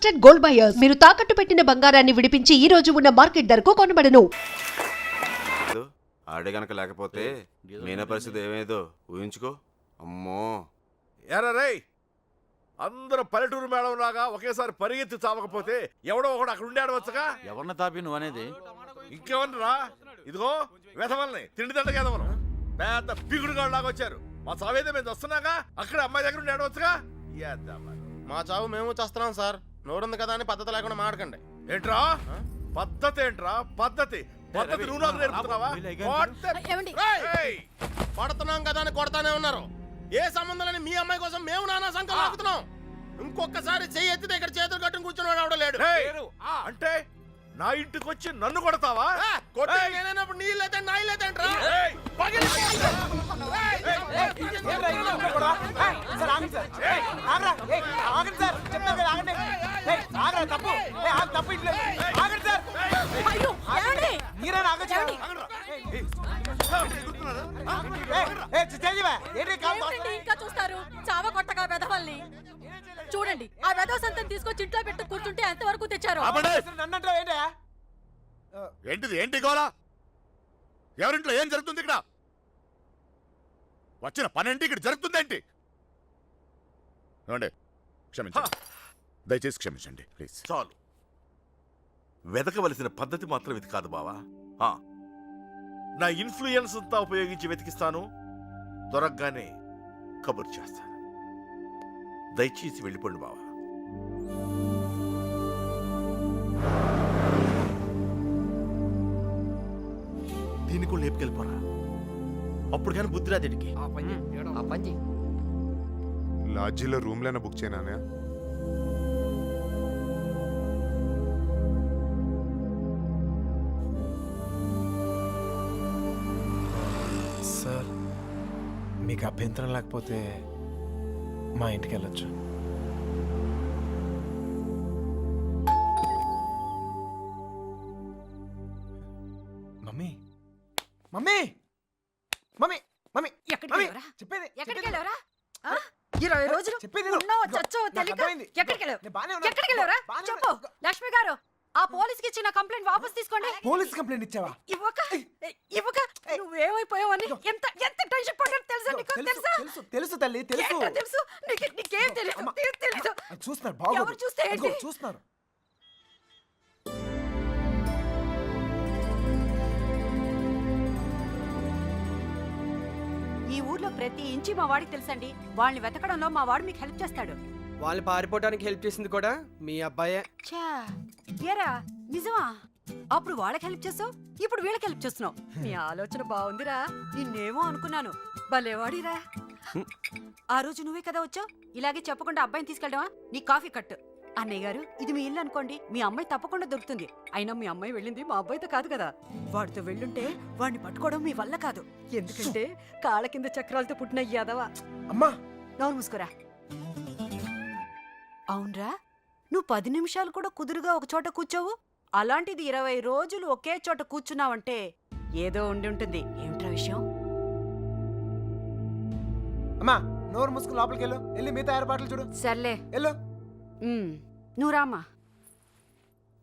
Trusted gold buyers మీరు తాకట్టు పెట్టిన బంగారాన్ని విడిపించి ఈ రోజు ఉన్న మార్కెట్ ధరకు కొనబడను. ఆడే గనక లేకపోతే మీనా పరిస్థితి ఏమేదో ఊహించుకో. అమ్మో ఎరా రేయ్, అందరూ పల్లెటూరు మేడం లాగా ఒకేసారి పరిగెత్తి చావకపోతే ఎవడో ఒకడు అక్కడ ఉండి ఆడవచ్చుగా. ఎవరిని తాపి నువ్వు అనేది? ఇంకెవరిరా? ఇదిగో వెధవల్ని తిండి దండగా ఎదవను పెద్ద పిగుడుగాడు లాగా వచ్చారు. మా చావేదే మేము వస్తున్నాగా, అక్కడ అమ్మాయి దగ్గర ఉండి ఆడవచ్చుగా. మా చావు మేము చేస్తున్నాం సార్. నోరుంది కదా అని పద్ధతి లేకుండా మాడకండి. ఏంట్రా పద్ధతి? ఏంట్రా పద్ధతి? పద్ధతి నువ్వు నాకు నేర్పుతున్నావా? కొడుతున్నాం కదా అని కొడతానే ఉన్నారు. ఏ సంబంధం లేని మీ అమ్మాయి కోసం మేము నానా సంఖ్యలో ఆగుతున్నాం. ఇంకొకసారి చెయ్యి ఎత్తితే ఇక్కడ చేతులు కట్టుకుని కూర్చొని వాడు లేడు. అంటే నా ఇంటికి వచ్చి నన్ను కొడతావా? నేనప్పుడు నీళ్ళైతే నా ఇల్లేదంట్రా. ఇంకా చూస్తారు చావ కొట్టగా వెధవల్ని. చూడండి, ఆ వెధవ సంతం తీసుకొచ్చి ఇంట్లో పెట్టు కూర్చుంటే ఎంతవరకు తెచ్చారు? ఏంటిది? ఏంటి గోలా? ఎవరింట్లో ఏం జరుగుతుంది? ఇక్కడ వచ్చిన పనేంటి? ఇక్కడ జరుగుతుందేంటి? క్షమించండి, దయచేసి క్షమించండి ప్లీజ్. చాలు. వెతకవలసిన పద్ధతి మాత్రం ఇది కాదు బావా. నా ఇన్ఫ్లుయెన్స్ అంతా ఉపయోగించి వెతికిస్తాను. దొరకగానే కబుర్ చేస్తాను. దయచేసి వెళ్ళిపోండి బావా. దీన్ని కూడా లేపుకెళ్ళిపోరా. అప్పుడు కానీ బుద్ధి రాదేడికి. లాడ్జీలో రూమ్లైనా బుక్ చేయనా? సార్, మీకు అభ్యంతరం లేకపోతే మా ఇంటికి వెళ్ళొచ్చు. మమ్మీ మమ్మీ మమ్మీ మమ్మీ చెప్పేది 20 రోజులు ఉన్నావో చచ్చావో తెలియక ఎక్కడికి వెళ్ళావురా? చెప్పు. లక్ష్మి గారు, ఆ పోలీస్కి ఇచ్చిన కంప్లైంట్ వాపస్ తీసుకోండి. పోలీస్ కంప్లైంట్ ఇచ్చావా? ఇవ్వక నువ్వేమైపోయావని ఎంత ఎంత టెన్షన్ పడ్డాడు తెలుసా నీకు? తెలుసా? తెలుసు తల్లి, తెలుసు. తెలుసు నీకేం తెలియదు. చూస్తున్నారు బాబు. ఎవరు చూస్తే ఏంటి? చూస్తున్నారు. ఈ ఊర్లో ప్రతి ఇంచి మా వాడికి తెలుసండి. వాళ్ళని వెతకడంలో మా వాడు మీకు హెల్ప్ చేస్తాడు. వాళ్ళు పారిపోవడానికి హెల్ప్ చేసింది కూడా మీ అబ్బాయే. ఏరా నిజమా? అప్పుడు వాళ్ళకి హెల్ప్ చేస్తావు, ఇప్పుడు వీళ్ళకి హెల్ప్ చేస్తున్నావు. నీ ఆలోచన బాగుందిరా. నిన్నేమో అనుకున్నాను. భలేవాడిరా. ఆ రోజు నువ్వే కదా వచ్చావు. ఇలాగే చెప్పకుండా అబ్బాయిని తీసుకెళ్ళడమా? నీ కాఫీ కట్టు. అన్నయ్య గారు, ఇది మీ ఇల్లు అనుకోండి. మీ అమ్మాయి తప్పకుండా దొరుకుతుంది. అయినా మీ అమ్మాయి వెళ్ళింది మా అబ్బాయితో కాదు కదా. వాడితో వెళ్ళుంటే వాడిని పట్టుకోవడం మీ వల్ల కాదు. ఎందుకంటే కాళ్ళ కింద చక్రాలతో పుట్టిన యాదవా. అమ్మా నోరు మూసుకోరా. అవునరా, నువ్వు 10 నిమిషాలు కూడా కుదురుగా ఒక చోట కూర్చోవు. అలాంటిది 20 రోజులు ఒకే చోట కూర్చున్నావంటే ఏదో ఉండి ఉంటుంది. ఏమిట్రా విషయం? అమ్మా, నోరు మూసుకుని లోపలికి వెళ్ళు. వెళ్ళి మిగతా ఏర్పాట్లు చూడు. సర్లే వెళ్ళు. నువ్వు రామ్మా.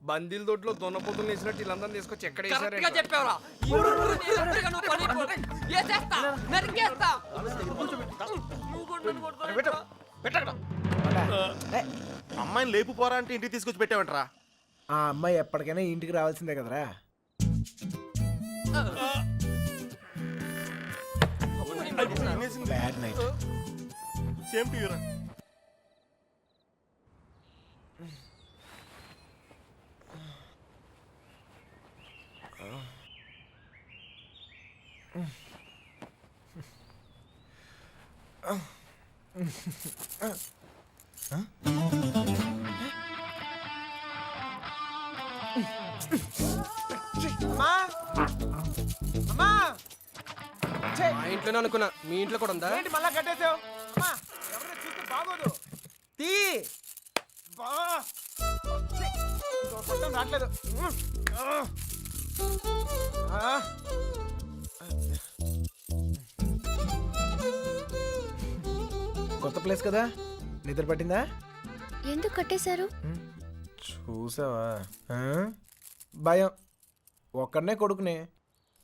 బందీల దొడ్లో దొన్నపోతులు వేసినట్టు వీళ్ళందరినీ తీసుకొచ్చి ఎక్కడ అమ్మాయిని లేపు పోరా అంటే ఇంటికి తీసుకొచ్చి పెట్టావంటరా. ఆ అమ్మాయి ఎప్పటికైనా ఇంటికి రావాల్సిందే కదరా. Bad night. Same to you రా. మా ఇంట్లోనే అనుకున్నా, మీ ఇంట్లో కూడా ఉందా? ఏంటి మళ్ళా కట్టేసావు? ఎవరైనా చూస్తే బాగోదు. తీ రావట్లేదు. కొత్త ప్లేస్ కదా, నిద్ర పట్టిందా? ఎందుకు కట్టేశారు? చూసావా ఆ? భయం ఒక్కడనే కొడుకునే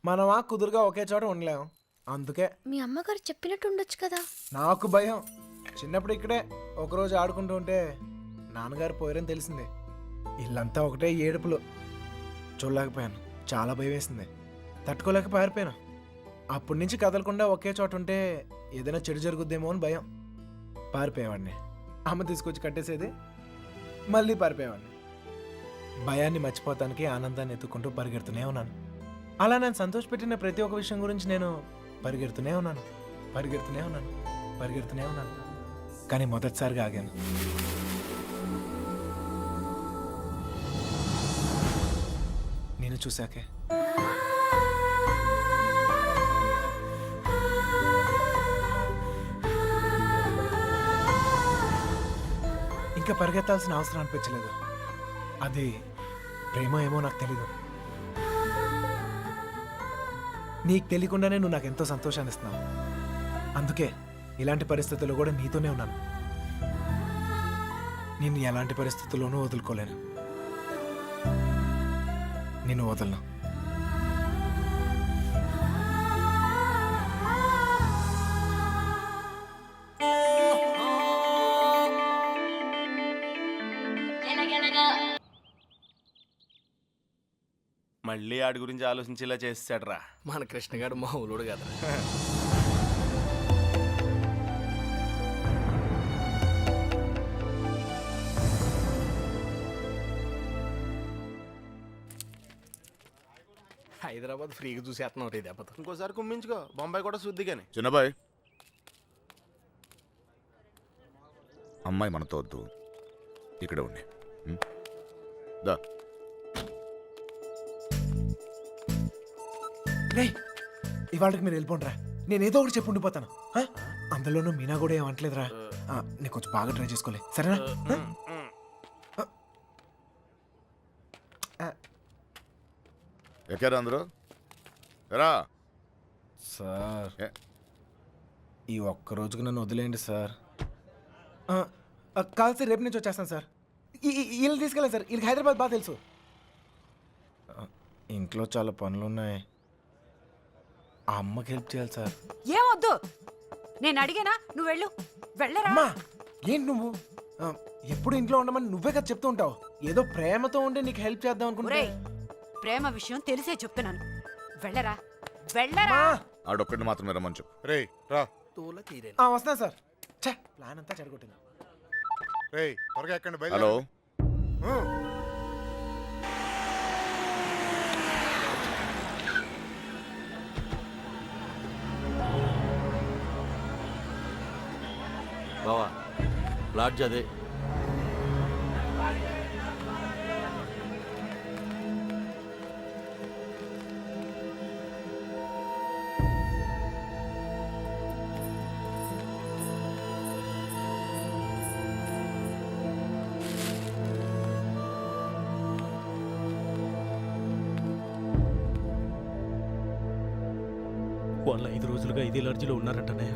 మనమా కుదురుగా ఒకే చోట ఉండలేం అందుకే మీ అమ్మగారు చెప్పినట్టు ఉండొచ్చు కదా. నాకు భయం చిన్నప్పుడు ఇక్కడే ఒకరోజు ఆడుకుంటూ ఉంటే నాన్నగారు పోయారని తెలిసింది. ఇల్లంతా ఒకటే ఏడుపులు. చూడలేకపోయాను, చాలా భయం వేసింది, తట్టుకోలేక పారిపోయాను. అప్పటి నుంచి కదలకుండా ఒకే చోట ఉంటే ఏదైనా చెడు జరుగుద్దేమో అని భయం. పారిపోయేవాడిని, అమ్మ తీసుకొచ్చి కట్టేసేది, మళ్ళీ పారిపోయేవాడిని. భయాన్ని మర్చిపోతానికి ఆనందాన్ని ఎత్తుకుంటూ పరిగెడుతూనే ఉన్నాను. అలా నేను సంతోషపెట్టిన ప్రతి ఒక్క విషయం గురించి నేను పరిగెడుతూనే ఉన్నాను. కానీ మొదటిసారిగా ఆగాను. నేను చూశాకే. ఇంకా పరిగెత్తాల్సిన అవసరం అనిపించలేదు. అది ప్రేమ ఏమో నాకు తెలీదు. నీకు తెలియకుండానే నువ్వు నాకు ఎంతో సంతోషాన్ని ఇస్తున్నావు. అందుకే ఇలాంటి పరిస్థితుల్లో కూడా నీతోనే ఉన్నాను. నిన్ను ఎలాంటి పరిస్థితుల్లోనూ వదులుకోలేను. నిన్ను వదలను. మళ్ళీ ఆడి గురించి ఆలోచించేలా చేస్తాడ్రా. మన కృష్ణగాడు మా ఊరుడు కదా. హైదరాబాద్ ఫ్రీగా చూసేస్తున్నావు రే దెబ్బతో. ఇంకోసారి కుమ్మించుకో, బొంబాయి కూడా శుద్ధి కానీ. చిన్నబాయ్, అమ్మాయి మనతో వద్దు, ఇక్కడే ఉండి. దా. రే ఇవాళకి మీరు వెళ్ళిపోండిరా, నేను ఏదో ఒకటి చెప్పి ఉండిపోతాను. ఆ? అందులోనూ మీనా కూడా ఏమంటలేదురా. నీకు కొంచెం బాగా ట్రై చేసుకోలే, సరేనా? ఎక్కారా అందరూ? రా సార్, ఈ ఒక్క రోజుకి నన్ను వదిలేయండి సార్. కాదు సార్, రేపు నుంచి వచ్చేస్తాను సార్. వీళ్ళు తీసుకెళ్ళాను సార్, వీళ్ళకి హైదరాబాద్ బాగా తెలుసు. ఇంట్లో చాలా పనులు ఉన్నాయి, ఆ అమ్మకి హెల్ప్ చేయాలి సార్. ఏమొద్దు, నేను అడిగానా, నువ్వు వెళ్ళు. వెళ్ళరా. అమ్మా ఏంటి నువ్వు ఎప్పుడు ఇంట్లో ఉండమని నువ్వే కదా చెప్తూ ఉంటావు. ఏదో ప్రేమతో ఉండి నీకు హెల్ప్ చేద్దాం అనుకుంటే. ఒరేయ్, ప్రేమ విషయం తెలిసే చెప్తున్నాను. వెళ్ళరా, వెళ్ళరా. ఆడొక్కడిని మాత్రమే రమ్మని చెప్పు. రే రా. తోల తీరే వస్తా సార్. ఛే, ప్లాన్ అంతా చెడగొట్టింది. రే త్వరగా ఎక్కండి. హలో, బావా లాడ్జ్ అదే. వాళ్ళు 5 రోజులుగా ఇదే లాడ్జిలో ఉన్నారంటనే.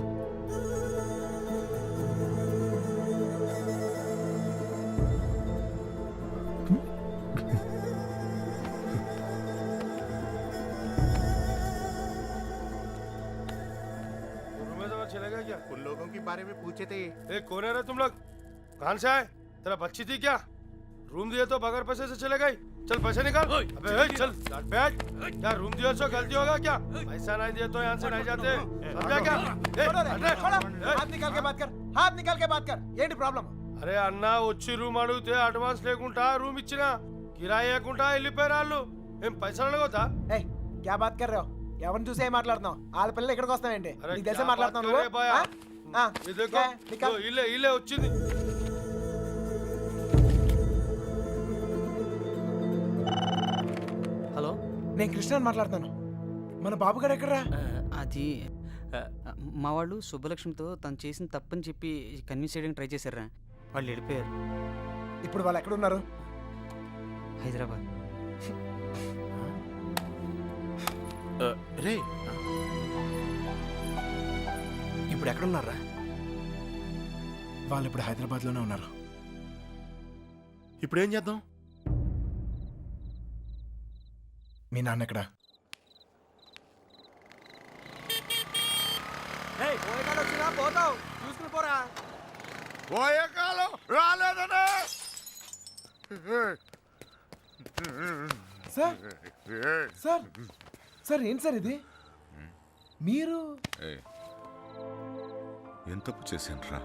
चलेगा क्या? उन लोगों के बारे में पूछे थे. ए, कौन है रे तुम लोग? कहाँ से आए? तेरा बच्ची थी क्या? रूम दिए तो बगैर पैसे से चले गई? चल पैसे निकाल. अबे ए, चल बैठ. क्या रूम दिए तो गलती होगा क्या? पैसा नहीं दिए तो यहाँ से नहीं जाते. समझा क्या? हाथ निकाल के बात कर, हाथ निकाल के बात कर. ఏంటి ప్రాబ్లం? అరే అన్న, వచ్చి రూమ్ అడిగితే అడ్వాన్స్ లేకుండా రూమ్ ఇచ్చినా, కిరాయి లేకుండా వెళ్ళిపోయారు వాళ్ళు. ఏం పైసలు అడగొద్దా? ఏయ్ క్యా బాత్ కర్ రहे हो? ఎవరిని చూసే మాట్లాడుతున్నావు? వాళ్ళ పిల్లలు ఇక్కడికి వస్తావేంటి? అరే నీకు తెలిసే క్యా మాట్లాడుతున్నావు బాత్ నువ్వు? కర్ రే ఆ? ఇది देखो, క్యా? నికాల్. ఇల్లే ఇల్లే వచ్చింది. హలో, నేను కృష్ణని మాట్లాడుతాను. మన బాబుగాడు ఎక్కడరా? అది మా వాళ్ళు శుభలక్ష్మితో తను చేసిన తప్పని చెప్పి కన్విన్స్ చేయడానికి ట్రై చేశారా, వాళ్ళు వెళ్ళిపోయారు. ఇప్పుడు వాళ్ళు ఎక్కడున్నారు? హైదరాబాద్. రే ఇప్పుడు ఎక్కడున్నారా? వాళ్ళు ఇప్పుడు హైదరాబాద్లోనే ఉన్నారు. ఇప్పుడు ఏం చేద్దాం? మీ నాన్న ఎక్కడా? పోయే కాలం రాలేదనే. సార్ సార్ సార్ ఏంటి సార్ ఇది? మీరు ఎంత తప్పు చేశాను రా?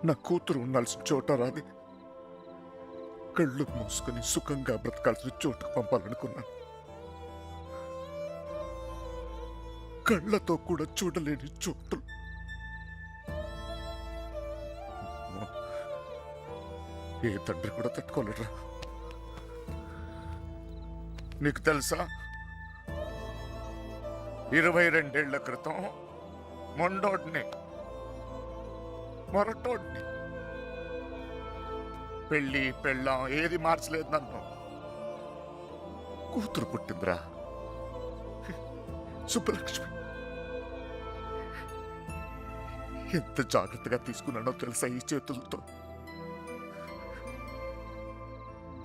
నా కూతురు ఉండాల్సిన చోట రాది కళ్ళు మూసుకొని సుఖంగా బ్రతకాల్సిన చోటుకు పంపాలనుకున్నాను. కళ్ళతో కూడా చూడలేని చోటు. ఏ తండ్రి కూడా తట్టుకోలేరా. నీకు తెలుసా, 22 ఏళ్ల క్రితం మొండోడ్ని మొరటోడ్ని పెళ్ళి పెళ్ళాం ఏది మార్చలేదు నన్ను. కూతురు పుట్టిందిరా, సుబ్బలక్ష్మి. ఎంత జాగ్రత్తగా తీసుకున్నానో తెలుసా ఈ చేతులతో.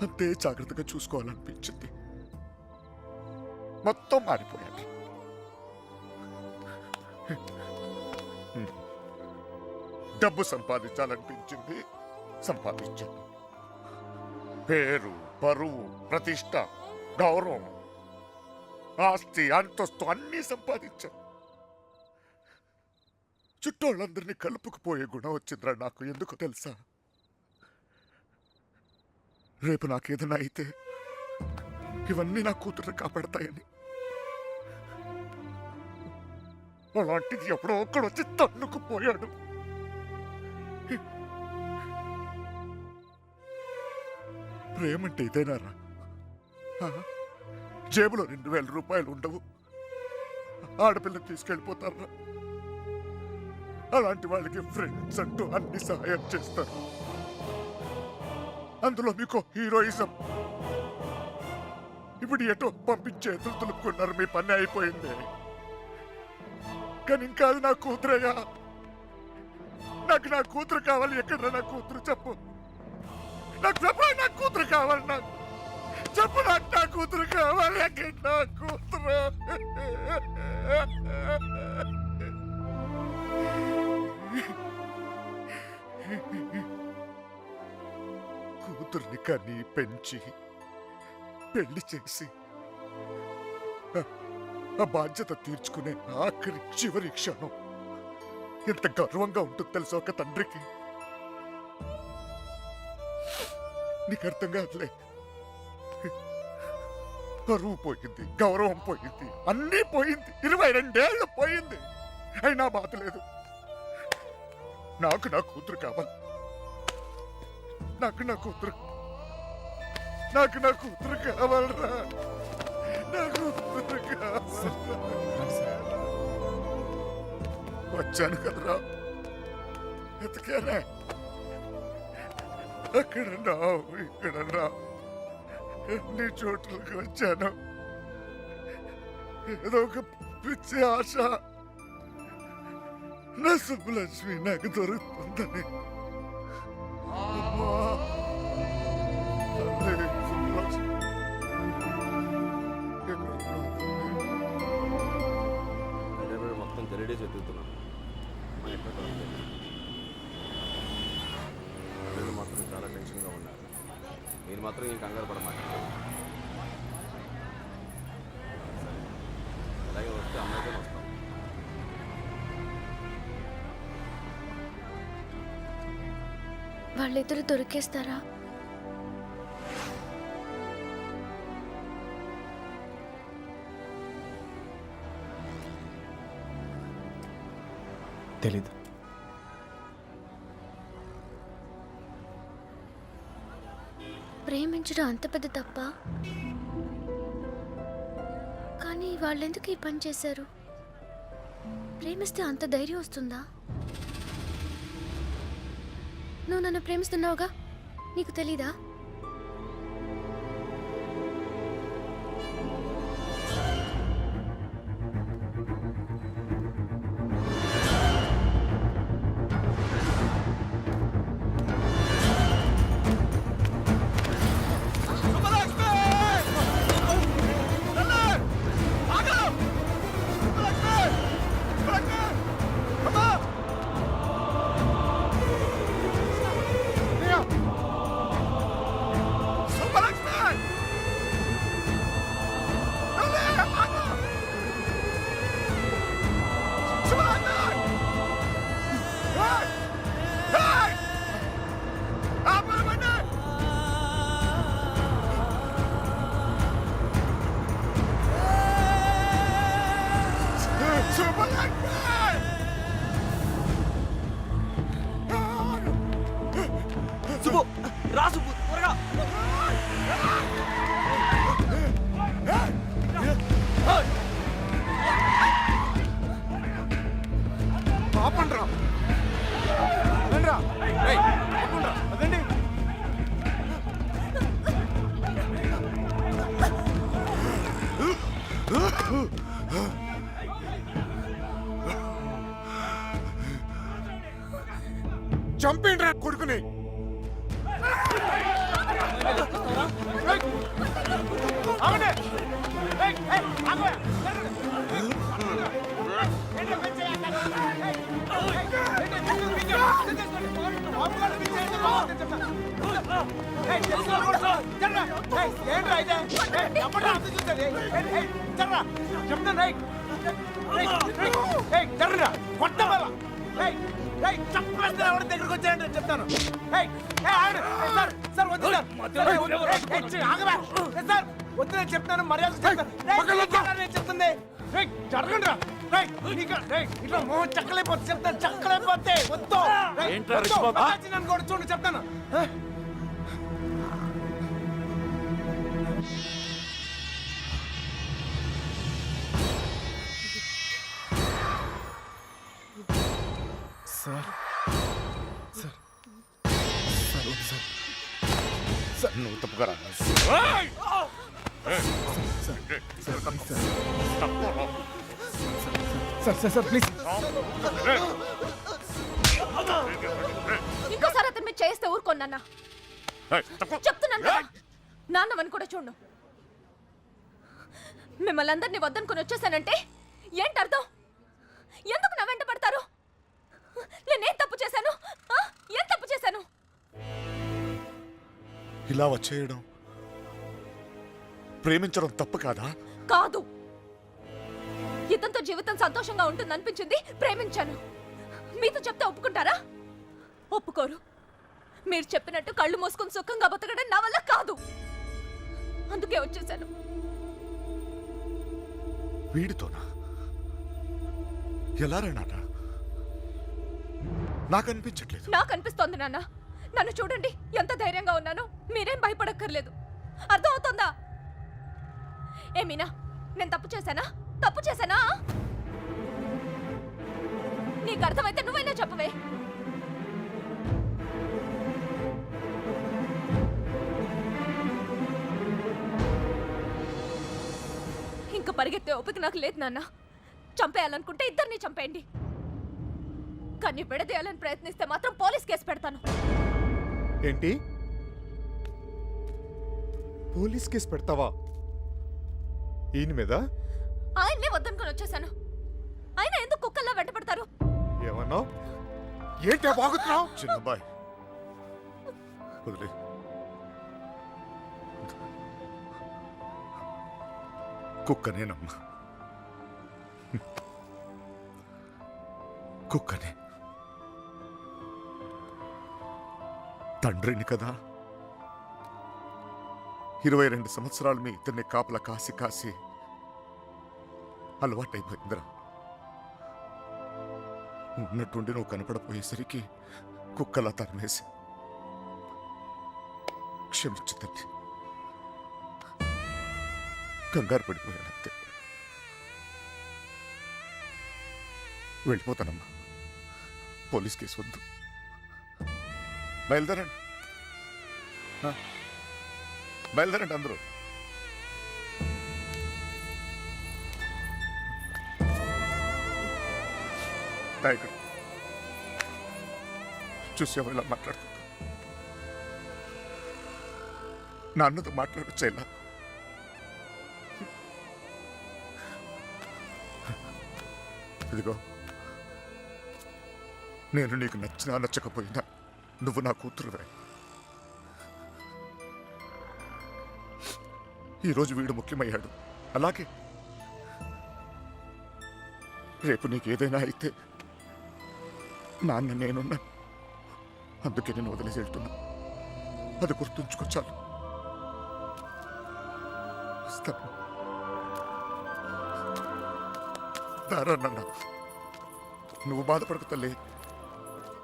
అంతే జాగ్రత్తగా చూసుకోవాలనిపించింది. మొత్తం మారిపోయాడు. డబ్బు సంపాదించాలనిపించింది, సంపాదించాను. పేరు, పరువు, ప్రతిష్ట, గౌరవం, ఆస్తి, అంతస్తు అన్నీ సంపాదించాను. చుట్టోళ్ళందరినీ కలుపుకుపోయే గుణం వచ్చిందిరా నాకు. ఎందుకు తెలుసా? రేపు నాకేదైనా అయితే ఇవన్నీ నా కూతురు కాపాడతాయని. అలాంటిది ఎప్పుడో ఒక్కడు వచ్చి తన్నుకుపోయాడు. ప్రేమంటే ఇదేనారా? జేబులో 2000 రూపాయలు ఉండవు, ఆడపిల్లని తీసుకెళ్ళిపోతారా? అలాంటి వాళ్ళకి ఫ్రెండ్స్ అంటూ అన్ని సహాయం చేస్తారు. అందులో మీకు హీరోయిజం. ఇప్పుడు ఎటో పంపించేతులు తులుపుకున్నారు. మీ పని అయిపోయింది. కానీ ఇంకా అది నా కూతురయ్యా. నాకు నా కూతురు కావాలి. ఎక్కడ నా కూతురు చెప్పు. నాకు చెప్పు, నా కూతురు కావాలి. నాకు చెప్పు, నాకు నా కూతురు కావాలి. ఎక్కడ నా కూతురు? కూతుర్ని కని పెంచి పెళ్లి చేసి ఆ బాధ్యత తీర్చుకునే ఆఖరి చివరి క్షణం ఎంత గర్వంగా ఉంటుంది తెలుసా ఒక తండ్రికి. నీకు అర్థం కాదులే. పరువు పోయింది, గౌరవం పోయింది, అన్నీ పోయింది. 22 ఏళ్ళు పోయింది. అయినా బాధ లేదు. నాకు నా కూతురు కావాలి. నాకు నా కూతురు కావాలరా. నా కూతురు కావాలి. వచ్చాను కదరా, ఎతికానే. అక్కడ రావు, ఇక్కడ రావు, ఎన్ని చోట్లకి వచ్చాను. ఏదో ఒక పిచ్చి ఆశ, నా సుబ్బలక్ష్మి నాకు దొరుకుతుందని. అమ్మా, తల్లి సుబ్బలక్ష్మి ఎక్కడ దొరుకుతుంది? మొత్తం తెలియడే చదువుతున్నాను. పిల్లలు మాత్రం చాలా టెన్షన్గా ఉన్నారు. మీరు మాత్రం ఈ కంగారు పడమాట. అలాగే వస్తే అమ్మాయితో వస్తాం. వాళ్ళిద్దరు దొరికేస్తారా? తెలీదు. ప్రేమించడం అంత పెద్ద తప్ప? కానీ వాళ్ళెందుకు ఈ పని చేశారు? ప్రేమిస్తే అంత ధైర్యం వస్తుందా? నువ్వు నన్ను ప్రేమిస్తున్నావుగా, నీకు తెలీదా? చంపేయండి రా కొడుకుని. దగ్గరకు వచ్చాయండి చెప్తాను. సార్ వద్దు నేను చెప్తాను, మర్యాద చెప్తుంది. జరగండి రా. ఇట్లా మొహం చక్కలైపోతే చెప్తాను, చక్కలైపోతే వద్దు. నన్ను కూడా చూడండి చెప్తాను. సార్ సార్ సార్ వద్దు సార్. సార్ నువ్వు తప్పుకరా. Sir sir sir please. ఇంకోసారి అతను మీరు చేస్తే ఊరుకోన్నా. చెప్తున్నాను కదా, నాన్నమని కూడా చూడు. మిమ్మల్ని అందరినీ వద్దనుకుని వచ్చేసానంటే ఏంటి అర్థం? ఎందుకు నా వెంట పడతారు? నేనేం తప్పు చేశాను? ఏం తప్పు చేశాను? ఇలా వచ్చేయడం ప్రేమించడం తప్పు కాదా? కాదు. ఇతంతో జీవితం సంతోషంగా ఉంటుంది అనిపించింది, ప్రేమించాను. మీతో చెప్తే ఒప్పుకుంటారా? ఒప్పుకోరు. మీరు చెప్పినట్టు కళ్ళు మూసుకుని సుఖంగా బతకడం నా వల్ల కాదు. అందుకే వచ్చేసాను. వీడితోనా? ఎలా రా నాన్న? నాకు అనిపించట్లేదు. నాకు అనిపిస్తోంది నాన్న. నన్ను చూడండి, ఎంత ధైర్యంగా ఉన్నాను. మీరేం భయపడక్కర్లేదు. అర్థం అవుతుందా? ఏమీనా, నేను తప్పు చేశానా? తప్పు చేశానా? నీకు అర్థమైతే నువ్వైనా చెప్పవే. ఇంకా పరిగెత్తే ఓపిక నాకు లేదు నాన్న. చంపేయాలనుకుంటే ఇద్దరిని చంపేయండి. కానీ విడదీయాలని ప్రయత్నిస్తే మాత్రం పోలీస్ కేసు పెడతాను. ఏంటి? పోలీస్ కేసు పెడతావా ఈయన మీద? ఆయన్నే వద్దనుకుని వచ్చేసాను. ఆయన ఎందుకు కుక్కల్లా వెంట పడతారు? ఏమన్నావు? ఏంటి బాగుతున్నావు? చిన్నబాయ్ వదిలే. కుక్కనేనమ్మా, కుక్కనే. తండ్రిని కదా, 22 సంవత్సరాలు మీ ఇద్దరిని కాపలా కాసి కాసి అలవాటైపోయిందిరా. ఉన్నట్టుండి నువ్వు కనపడపోయేసరికి కుక్కలా తరిమేసి. క్షమించు తల్లి, కంగారు పడిపోయానంతే. వెళ్ళిపోతానమ్మా. పోలీస్ కేసు వద్దు. బయలుదేరండి, బయలుదేరండి అందరూ. నాయకుడు చూసావు ఇలా మాట్లాడుతుంటా. నాన్నతో మాట్లాడొచ్చా ఇలా? ఇదిగో, నేను నీకు నచ్చినా నచ్చకపోయినా నువ్వు నా కూతురువే. ఈరోజు వీడు ముఖ్యమయ్యాడు, అలాగే రేపు నీకు ఏదైనా అయితే నాన్న నేనున్నా. అందుకే నేను వదిలేసి వెళ్తున్నా. అది గుర్తుంచుకొచ్చాను. నాన్న, నువ్వు బాధపడకు తల్లి.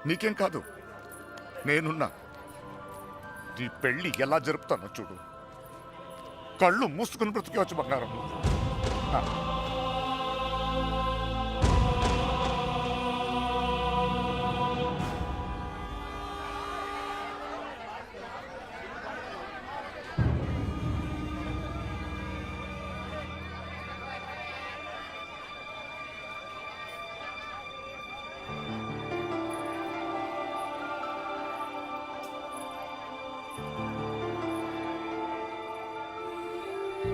నీకేం కాదు, నేనున్నా. నీ పెళ్ళి ఎలా జరుపుతానో చూడు. కళ్ళు మూసుకుని బ్రతికేవచ్చు బంగారం.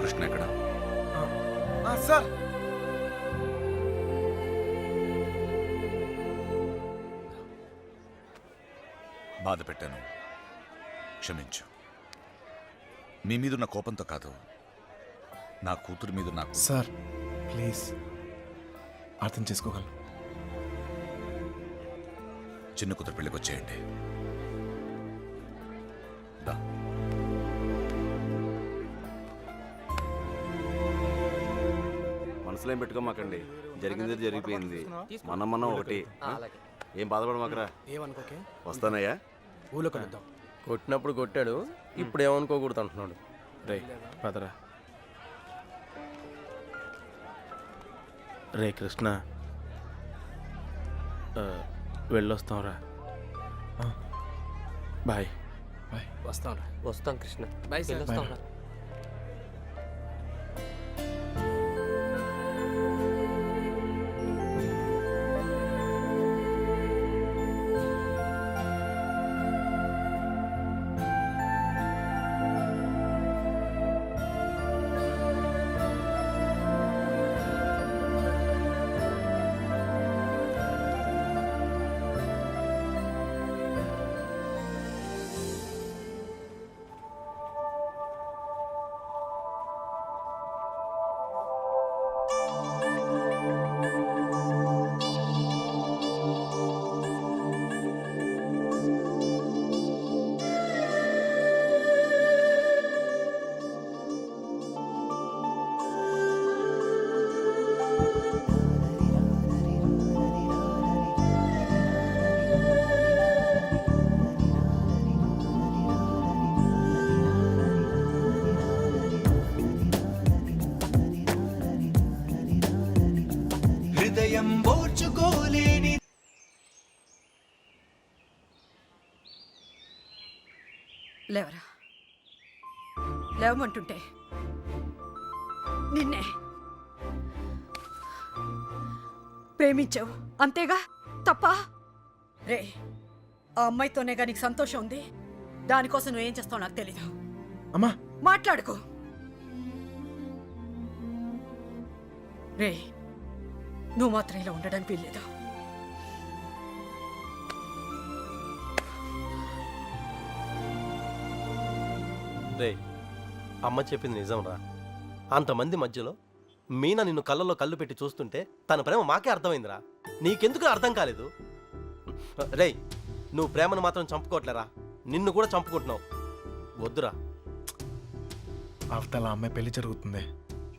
కృష్ణ ఎక్కడ? సార్ బాధ పెట్టాను, క్షమించు. మీ మీదున్న కోపంతో కాదు, నా కూతురు మీద నాకు. సార్ ప్లీజ్ అర్థం చేసుకోగలను. చిన్న కూతురు పెళ్ళికి వచ్చేయండి. దా. మనసులో ఏం పెట్టుకోమాకండి, జరిగింది జరిగిపోయింది. మనం ఒకటి. ఏం బాధపడమాకరా. ఏమనుకోకే, వస్తానయ్యా. ఊళ్ళో కలుద్దాం. కొట్టినప్పుడు కొట్టాడు, ఇప్పుడు ఏమనుకోకూడదు అంటున్నాడు. రే పదరా. రే కృష్ణ, వెళ్ళొస్తాంరా. బాయ్. బాయ్. వస్తాంరా. వస్తాం కృష్ణ. Bye sir. బాయ్. హృదయం ఓర్చుకోలేని లేవరా, లేవమంటుంటే నిన్నే ప్రేమించావు అంతేగా, తప్ప? రే, ఆ అమ్మాయితోనేగా నీకు సంతోషం ఉంది. దానికోసం నువ్వేం చేస్తావు నాకు తెలీదు. అమ్మా మాట్లాడుకో. రే, నువ్వు మాత్రం ఇలా ఉండడానికి వీల్లేదు. రే, అమ్మ చెప్పింది నిజం రా. అంతమంది మధ్యలో మీనా నిన్ను కళ్ళలో కళ్ళు పెట్టి చూస్తుంటే తన ప్రేమ మాకే అర్థమైందిరా. నీకెందుకు అర్థం కాలేదు? రే, నువ్వు ప్రేమను మాత్రం చంపుకోవట్లేరా, నిన్ను కూడా చంపుకుంటున్నావు. వద్దురా. అవతల అమ్మాయి పెళ్లి జరుగుతుంది.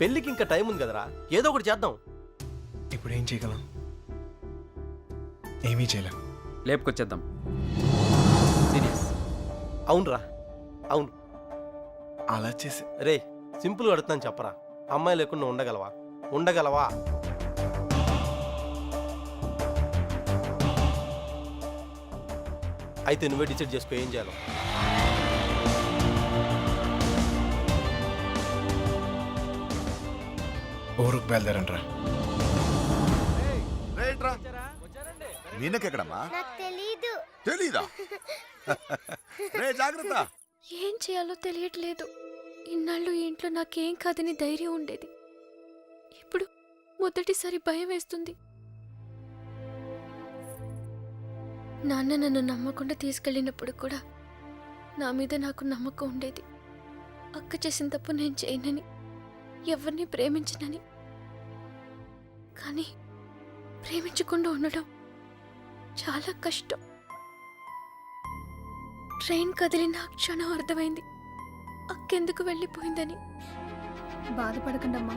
పెళ్ళికి ఇంకా టైం ఉంది కదరా, ఏదో ఒకటి చేద్దాం. ఇప్పుడు ఏం చేయగలం? ఏమీ చేయలేం. లేపుకొచ్చేద్దాం. సీరియస్. అవునరా, అవును. అలా చేసి రే, సింపుల్గా అడుగుతాను చెప్పరా, అమ్మాయి లేకుండా ఉండగలవా? ఉండగలవా? అయితే నువ్వే డిసైడ్ చేసుకో ఏం చేయాలో. ఊరుకు బయలుదేరంట్రా. మీనకెక్కడమ్మా? తెలీదా? రే జాగ్రత్త. ఏం చేయాలో తెలియట్లేదు. ఇన్నాళ్ళు ఈ ఇంట్లో నాకేం కాదని ధైర్యం ఉండేది. ఇప్పుడు మొదటిసారి భయం వేస్తుంది. నాన్న నన్ను నమ్మకుండా తీసుకెళ్ళినప్పుడు కూడా నా మీద నాకు నమ్మకం ఉండేది. అక్క చేసిన తప్పు నేను చేయనని, ఎవరిని ప్రేమించనని. కానీ ప్రేమించకుండా ఉండడం చాలా కష్టం. ట్రైన్ కదిలిన క్షణం అర్థమైంది అక్కెందుకు వెళ్ళిపోయిందని. బాధపడకండమ్మా.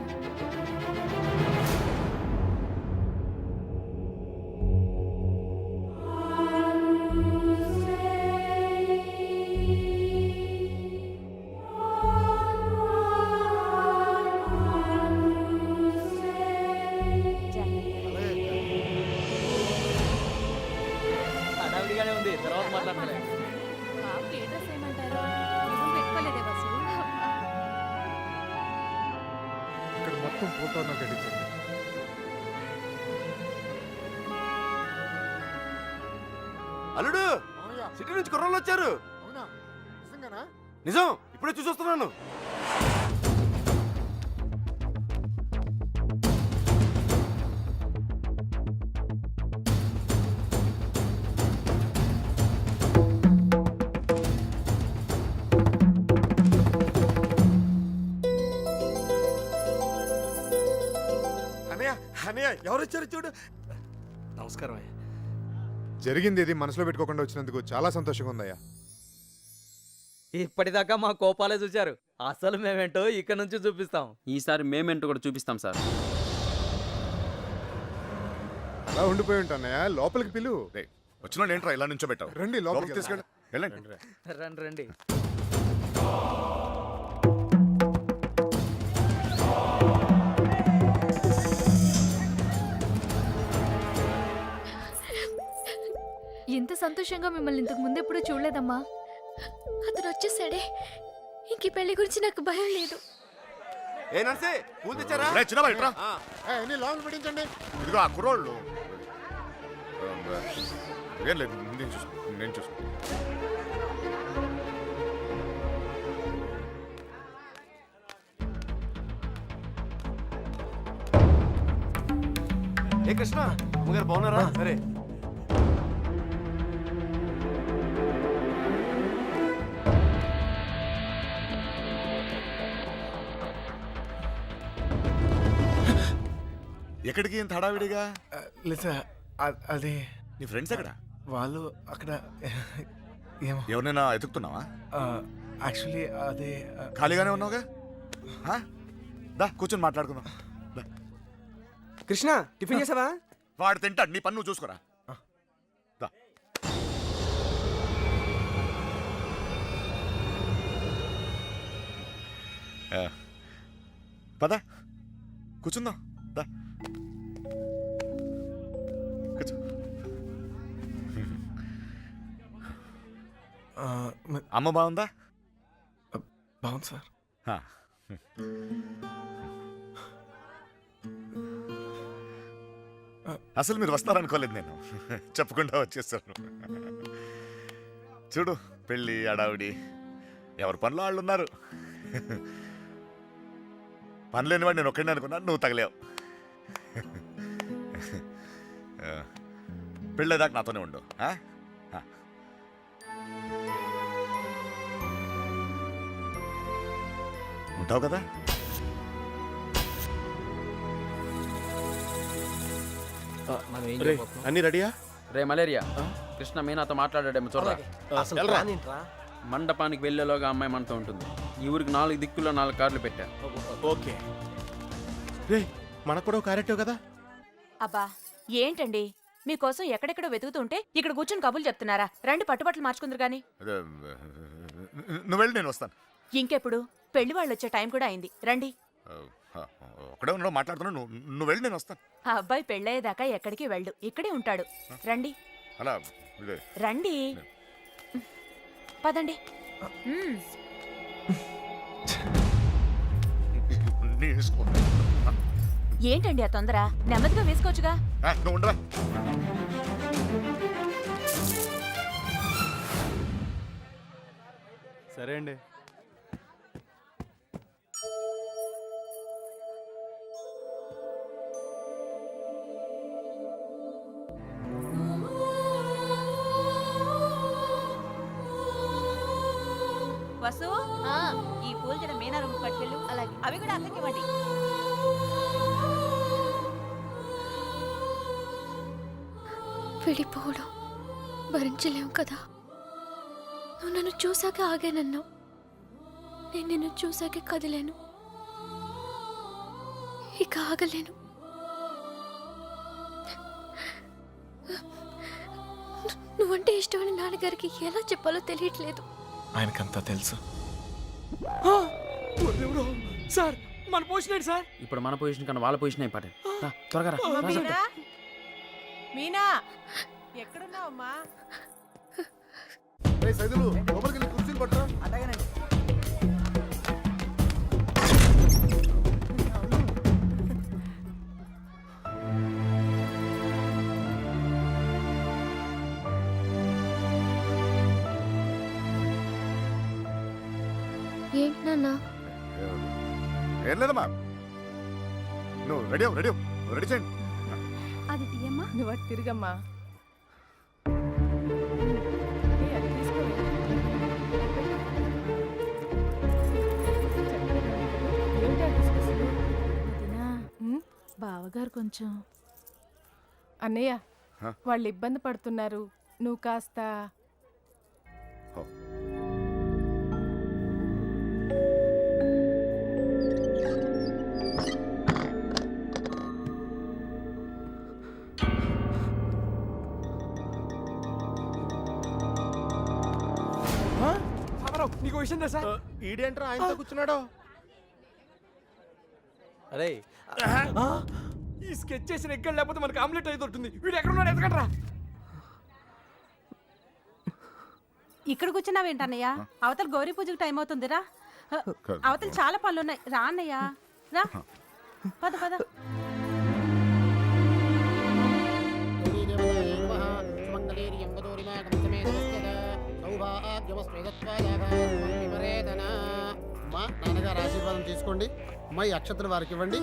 హడావిడిగానే ఉంది, తర్వాత మాట్లాడలే. ఇక్కడ మొత్తం ఫోటోను గడిచింది. అల్లుడు, సిటీ నుంచి కుర్రోళ్ళు వచ్చారు. అవునా? నిజంగానా? నిజం, ఇప్పుడే చూసి వస్తున్నాను. అన్నయ్య ఎవరు వచ్చారు చూడు. నమస్కారం అయ్యా. జరిగింది ఇది మనసులో పెట్టుకోకుండా వచ్చినందుకు చాలా సంతోషంగా ఉందయ్యా. ఇప్పటిదాకా మా కోపాలే చూశారు, అసలు మేమేంటో ఇక్కడ నుంచి చూపిస్తాం. ఈసారి మేమేంటో కూడా చూపిస్తాం సార్. అలా ఉండిపోయి ఉంటానయ్యా, లోపలికి పిలువు. వచ్చిన ఏంట్రా ఇలా నుంచో పెట్టావు. రండి లోపలికి తీసుకెళ్ళి వెళ్ళండి. రండి రండి. ఎంత సంతోషంగా మిమ్మల్ని ఇంతకు ముందు ఎప్పుడు చూడలేదమ్మా. అతను వచ్చేసాడే, ఇంక ఈ పెళ్లి గురించి నాకు భయం లేదు. ఏ నర్సే పూలు తెచ్చారా? రేయ్, చిన్నబాయ్, ఇట్రా. అన్ని లోపల పెట్టించండి. ఇదిగో ఆ కుర్రోళ్ళు. ఏం లేదు, నేను చూసుకో. ఏ కృష్ణ అమ్మగారు బాగున్నారా? సరే ఎక్కడికి ఇంత హడావిడిగా? లేదా అది నీ ఫ్రెండ్స్ ఎక్కడ? వాళ్ళు అక్కడ ఏమో. ఎవరినైనా ఎతుకుతున్నావా? యాక్చువల్లీ అదే ఖాళీగానే ఉన్నావుగా, దా కూర్చొని మాట్లాడుకుందాం. దా. కృష్ణ, టిఫిన్ చేసావా? వాడు తింటాడు, నీ పన్ను నువ్వు చూసుకోరా. దా. పద కూర్చుందాం. దా కూర్చో. అమ్మ బాగుందా? బాగుంది సార్. అసలు మీరు వస్తారనుకోలేదు నేను, చెప్పకుండా వచ్చేసాను. చూడు, పెళ్ళి అడావిడి, ఎవరి పనిలో వాళ్ళు ఉన్నారు. పని లేనివాడు నేను ఒక్కడిని అనుకున్నాను, నువ్వు తగలేవు. పెళ్ళేదాకా నాతోనే ఉండు. ఉంటావు కదా? అన్ని రెడీయా? రే మలేరియా, కృష్ణ మీనాతో మాట్లాడాడేమో చూడరా. అసలు ప్లాన్ ఏంట్రా? మండపానికి వెళ్ళేలోగా అమ్మాయి మనతో ఉంటుంది. ఈ ఊరికి 4 దిక్కుల్లో 4 కార్లు పెట్టా. ఓకే. రే మనకు కూడా క్యారెక్టర్ కదా. అబ్బా ఏంటండి, మీకోసం ఎక్కడెక్కడో వెతుకుతుంటే ఇక్కడ కూర్చొని కబుర్లు చెప్తున్నారా? రండి పట్టుబట్టలు మార్చుకుందరు గాని. నువ్వు వెళ్ళి నేను వస్తాను. ఇంకెప్పుడు? పెళ్లి వాళ్ళు వచ్చే టైం కూడా అయింది, రండి. ఒకడే ఉన్నావు, మాట్లాడుతున్నావు. నువ్వు వెళ్ళి నేను వస్తాను. ఆ అబ్బాయి పెళ్ళయ్యేదాకా ఎక్కడికి వెళ్ళు, ఇక్కడే ఉంటాడు. రండి అలా రండి, పదండి. ఏంటండి ఆ తొందర? నెమ్మదిగా వేసుకోవచ్చుగా. నువ్వు ఉండరా. సరే అండి. వసు, ఈ పూలు జర మీనా రూమ్ పట్టుకెళ్ళు. అలాగే, అవి కూడా అక్కకి ఇవ్వండి. విడిపోవడం భరించలేము కదా. నువ్వు నన్ను చూసాక ఆగానన్నావు, నేను నిన్ను చూసాక కదిలేను, ఇక ఆగలేను. నువ్వంటే ఇష్టమని నాన్నగారికి ఎలా చెప్పాలో తెలియట్లేదు. ఆయనకంతా తెలుసు. సార్ మన పొజిషన్ సార్. ఇప్పుడు మన పొజిషన్ కన్నా వాళ్ళ పొజిషన్ అయిపోయింది. త్వరగా రా. మీనా ఎక్కడున్నావమ్మా? సైదులు లోపలికి వెళ్ళి కుర్చీలు పట్టరా. అలాగేనండి. ఏంటి నాన్న? ఏం లేదమ్మా, నువ్వు రెడీ రెడీ చేయండి. అది తీయమ్మా. నువ్వు అటు తిరిగమ్మా. బావ బావగారు కొంచెం అన్నయ్య వాళ్ళు ఇబ్బంది పడుతున్నారు, నువ్వు కాస్త నీకు విషయం తెలుసా? ఈడేంట్రా ఆయనతో కూర్చున్నాడు? అరే ఈ స్కెచ్ చేసిన ఎక్కడ లేకపోతే మనకి ఆమ్లెట్ అయి దొరుకుతుంది. వీడు ఎక్కడ ఉన్నాడు? ఎదగట్రా. ఇక్కడ కూర్చున్నావేంటన్నయ్య? అవతల గౌరీ పూజకి టైం అవుతుందిరా. అవతల చాలా పనులు ఉన్నాయి. రా అన్నయ్య, రా. పద పద. మా నాన్నగారు ఆశీర్వాదం తీసుకోండి. అమ్మాయి అక్షతలు వారికి ఇవ్వండి.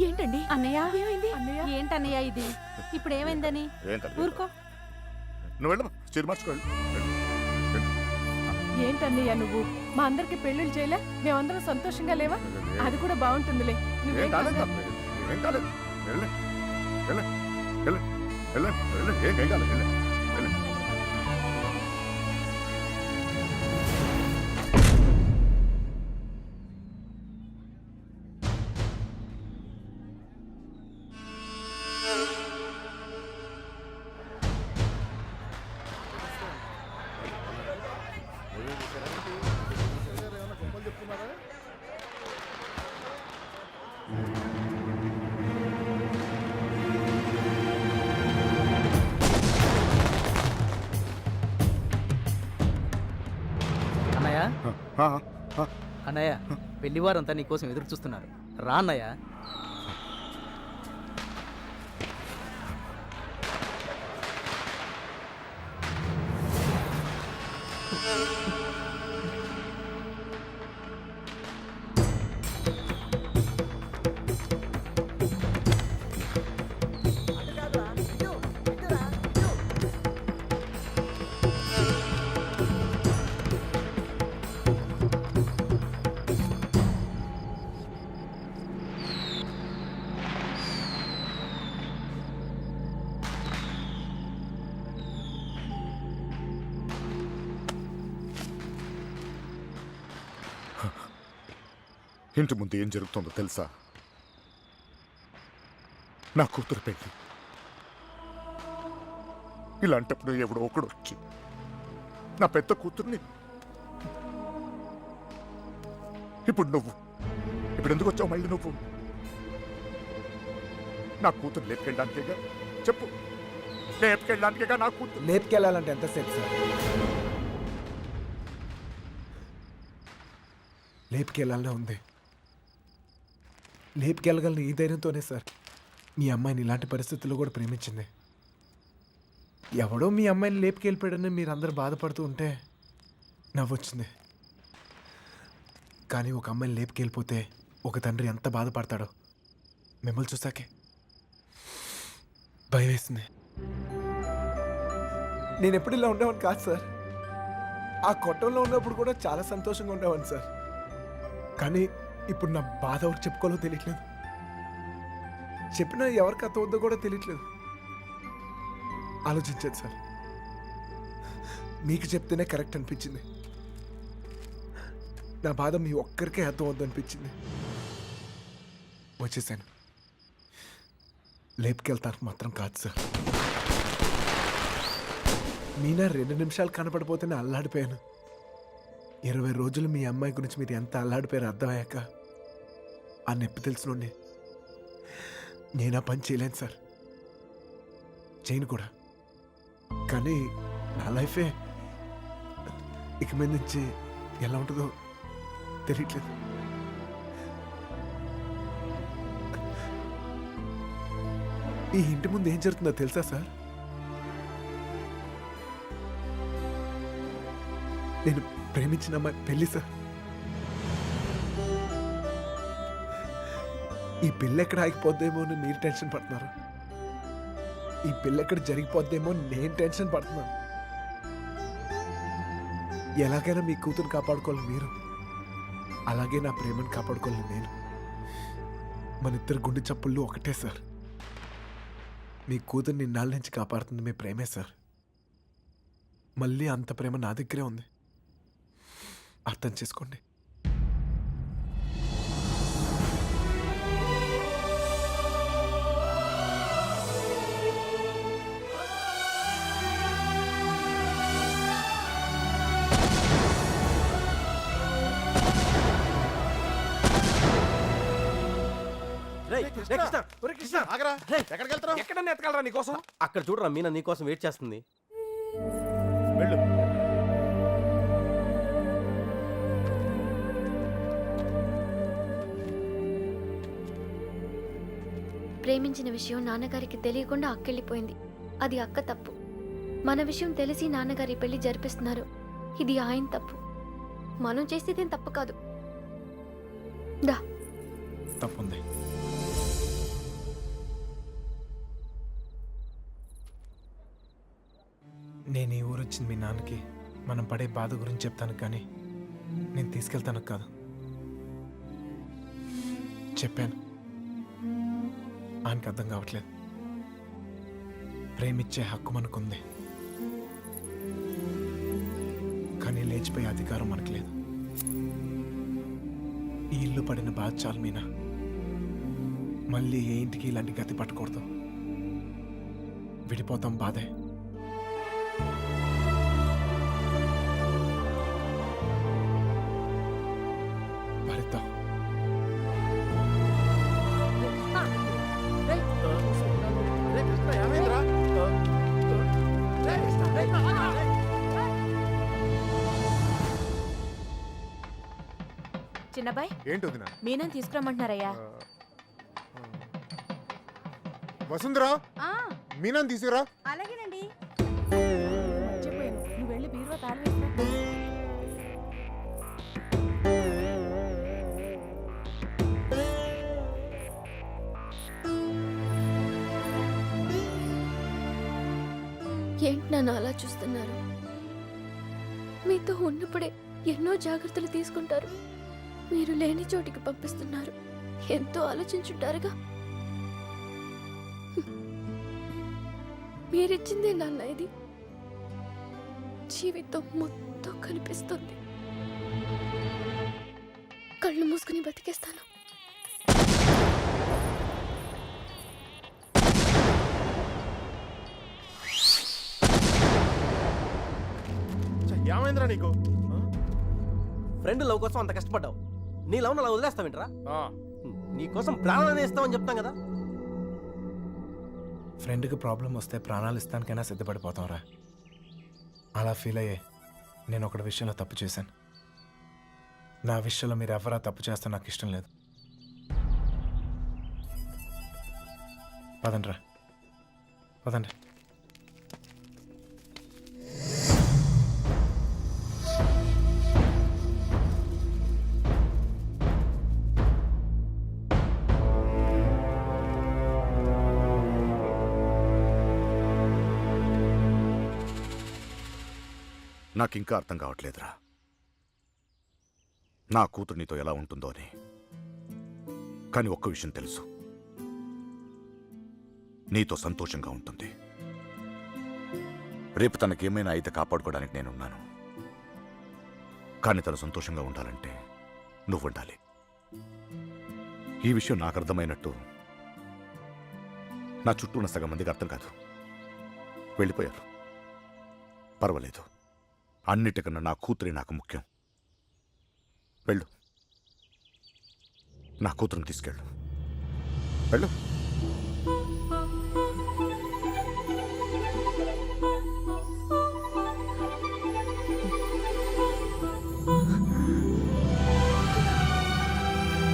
ఏంటండి అన్నయ్య, ఏమైంది? ఏంటన్నయ్య ఇది? ఇప్పుడు ఏమైందని? ఊరుకో. నువ్వు వెళ్ళమ్మా, చీర మార్చుకోవాలి. ఏంటన్నయ్య నువ్వు? మా అందరికి పెళ్ళిళ్ళు చేయలే, మేమందరం సంతోషంగా లేవా? అది కూడా బాగుంటుందిలే. ఏం కాలేదు, ఏం కాలేదు. వెళ్ళే వెళ్ళే వెళ్ళే వెళ్ళే వెళ్ళే ఏం కాలేదు. వెళ్ళే వెళ్ళే. అన్నయ్య, ఆ, ఆ. అన్నయ్య, పెళ్లివారంతా నీకోసం ఎదురు చూస్తున్నారు. రా అన్నయ్య. ఇంటి ముందు ఏం జరుగుతుందో తెలుసా? నా కూతురు పెళ్ళి. ఇలాంటప్పుడు ఎవడో ఒకడు వచ్చి నా పెద్ద కూతుర్ని, ఇప్పుడు ఎందుకు వచ్చావు మళ్ళీ నువ్వు? నా కూతురు లేపుకెళ్ళడానికేగా? చెప్పు, లేపుకెళ్ళడానికేగా నా కూతురు? లేపుకెళ్ళాలంటే ఎంతసేపు సార్? లేపుకెళ్ళాలనే ఉంది. లేపుకెళ్ళగలను ఈ ధైర్యంతోనే సార్ మీ అమ్మాయిని ఇలాంటి పరిస్థితుల్లో కూడా ప్రేమించింది. ఎవడో మీ అమ్మాయిని లేపుకెళ్ళిపోయాడని మీరు అందరూ బాధపడుతూ ఉంటే నవ్వొచ్చింది. కానీ ఒక అమ్మాయిని లేపుకెళ్ళిపోతే ఒక తండ్రి ఎంత బాధపడతాడో మిమ్మల్ని చూసాకే భయం వేసింది. నేను ఎప్పుడు ఇలా ఉండేవాడిని కాదు సార్. ఆ కొట్టంలో ఉన్నప్పుడు కూడా చాలా సంతోషంగా ఉండేవాడిని సార్. కానీ ఇప్పుడు నా బాధ ఎవరికి చెప్పుకోవాలో తెలియట్లేదు. చెప్పినా ఎవరికి అర్థం అవుద్దో కూడా తెలియట్లేదు. ఆలోచించదు సార్. మీకు చెప్తేనే కరెక్ట్ అనిపించింది. నా బాధ మీ ఒక్కరికే అర్థం అవుద్దు అనిపించింది. వచ్చేసాను. లేపుకెళ్తానికి మాత్రం కాదు సార్. మీనా 2 నిమిషాలు కనపడిపోతేనే అల్లాడిపోయాను. 20 రోజులు మీ అమ్మాయి గురించి మీరు ఎంత అల్లాడిపోయారో అర్థమయ్యాక ఆ నొప్పి తెలుసునండి. నేను ఆ పని చేయలేను సార్, చేయను కూడా. కానీ నా లైఫే ఇక మీద నుంచి ఎలా ఉంటుందో తెలియట్లేదు. ఈ ఇంటి ముందు ఏం జరుగుతుందో తెలుసా సార్? నేను ప్రేమించిన అమ్మాయి పెళ్లి సార్. ఈ పెళ్ళి ఎక్కడ ఆగిపోద్దేమో అని మీరు టెన్షన్ పడుతున్నారు. ఈ పెళ్ళి ఎక్కడ జరిగిపోద్దేమో నేను టెన్షన్ పడుతున్నాను. ఎలాగైనా మీ కూతురు కాపాడుకోవాలి మీరు, అలాగే నా ప్రేమను కాపాడుకోవాలి నేను. మన ఇద్దరు గుండె చప్పుళ్ళు ఒకటే సార్. మీ కూతుర్ని ఇన్నాళ్ళ నుంచి కాపాడుతుంది మీ ప్రేమే సార్. మళ్ళీ అంత ప్రేమ నా దగ్గరే ఉంది, అర్థం చేసుకోండి. ఎక్కడికి వెళ్తావు? ఎక్కడన్నా ఎత్తగలరా నీకోసం? అక్కడ చూడరా మీనా నీకోసం వెయిట్ చేస్తుంది. వెళ్ళు. ప్రేమించిన విషయం నాన్నగారికి తెలియకుండా అక్కెళ్ళిపోయింది. అది అక్క తప్పు. మన విషయం తెలిసి నాన్నగారి పెళ్లి జరిపిస్తున్నారు. ఇది ఆయన తప్పు. మనం చేసేదేం తప్పు కాదు. దా. తప్పుంది. నేను ఈ ఊరు వచ్చింది మీ నాన్నకి మనం పడే బాధ గురించి చెప్తాను, కానీ నేను తీసుకెళ్తాను కాదు. చెప్పాను, ఆయనకి అర్థం కావట్లేదు. ప్రేమిచ్చే హక్కు మనకుంది, కానీ లేచిపోయే అధికారం మనకు లేదు. ఈ ఇల్లు పడిన బాధ చాలు మీనా. మళ్ళీ ఏ ఇంటికి ఇలాంటి గతి పట్టకూడదు. విడిపోతాం, బాధే. భరిద్దాం. చిన్నబాయ్, ఏంటి వదినా? మీనని తీసుకురమ్మంటున్నారయ్యా. వసుంధరా, మీనాన్ని తీసుకురా. అలాగేనండి. నువ్వు వెళ్ళి బీరువా తాళం వేసిరా. ఏంటి నన్ను అలా చూస్తున్నారు? మీతో ఉన్నప్పుడే ఎన్నో జాగ్రత్తలు తీసుకుంటారు. మీరు లేని చోటికి పంపిస్తున్నారు. ఎంతో ఆలోచించుంటారుగా. మీరిచ్చిందే నాన్న ఇది. జీవితం మొత్తం కనిపిస్తుంది. కళ్ళు మూసుకుని బతికేస్తాను. ఏమైందిరా నీకు? ఫ్రెండ్ లవ్ కోసం అంత కష్టపడ్డావు, నీ లవ్ అలా వదిలేస్తావేంట్రా? నీకోసం ప్రాణాలని ఇస్తామని చెప్తాం కదా. ఫ్రెండ్కి ప్రాబ్లం వస్తే ప్రాణాలు ఇస్తానికైనా సిద్ధపడిపోతాంరా. అలా ఫీల్ అయ్యే నేను ఒకటి విషయంలో తప్పు చేశాను. నా విషయంలో మీరు ఎవరా తప్పు చేస్తే నాకు ఇష్టం లేదు. పదండ్రా, పదండి. నాకింకా అర్థం కావట్లేదురా, నా కూతురు నీతో ఎలా ఉంటుందో అని. కానీ ఒక్క విషయం తెలుసు, నీతో సంతోషంగా ఉంటుంది. రేపు తనకేమైనా అయితే కాపాడుకోవడానికి నేనున్నాను. కానీ తను సంతోషంగా ఉండాలంటే నువ్వు ఉండాలి. ఈ విషయం నాకు అర్థమైనట్టు నా చుట్టూ ఉన్న సగం మందికి అర్థం కాదు. వెళ్ళిపోయారు. పర్వాలేదు, అన్నిటికన్నా నా కూతురే నాకు ముఖ్యం. వెళ్ళు, నా కూతురుని తీసుకెళ్ళు. వెళ్ళు.